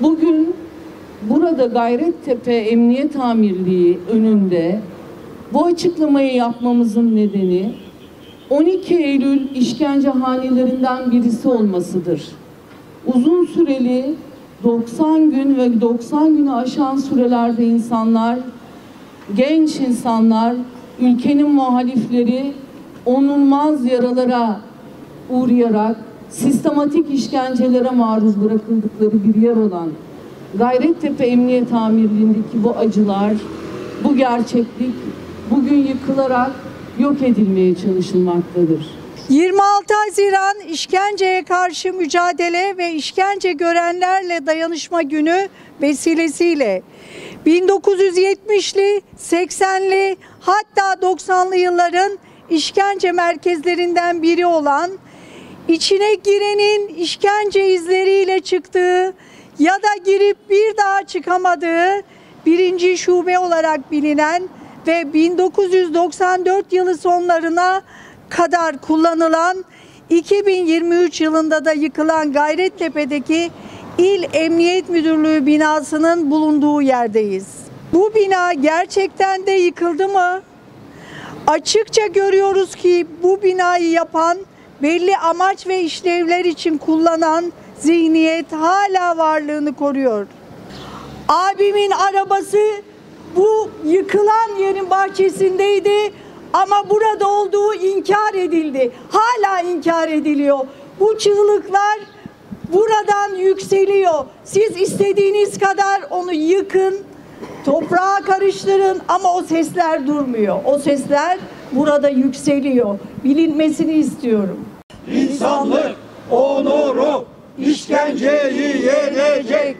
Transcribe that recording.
Bugün burada Gayrettepe Emniyet Amirliği önünde bu açıklamayı yapmamızın nedeni 12 Eylül işkencehanelerinden birisi olmasıdır. Uzun süreli 90 gün ve 90 günü aşan sürelerde insanlar, genç insanlar, ülkenin muhalifleri onulmaz yaralara uğrayarak sistematik işkencelere maruz bırakıldıkları bir yer olan Gayrettepe Emniyet Amirliği'ndeki bu acılar, bu gerçeklik bugün yıkılarak yok edilmeye çalışılmaktadır. 26 Haziran İşkenceye Karşı Mücadele ve İşkence Görenlerle Dayanışma Günü vesilesiyle 1970'li, 80'li hatta 90'lı yılların işkence merkezlerinden biri olan, içine girenin işkence izleriyle çıktığı ya da girip bir daha çıkamadığı 1. şube olarak bilinen ve 1994 yılı sonlarına kadar kullanılan, 2023 yılında da yıkılan Gayrettepe'deki İl Emniyet Müdürlüğü binasının bulunduğu yerdeyiz. Bu bina gerçekten de yıkıldı mı? Açıkça görüyoruz ki bu binayı yapan, belli amaç ve işlevler için kullanan zihniyet hala varlığını koruyor. Abimin arabası bu yıkılan yerin bahçesindeydi ama burada olduğu inkar edildi. Hala inkar ediliyor. Bu çığlıklar buradan yükseliyor. Siz istediğiniz kadar onu yıkın, toprağa karıştırın ama o sesler durmuyor. O sesler burada yükseliyor. Bilinmesini istiyorum. İnsanlık onuru işkenceyi yenecek.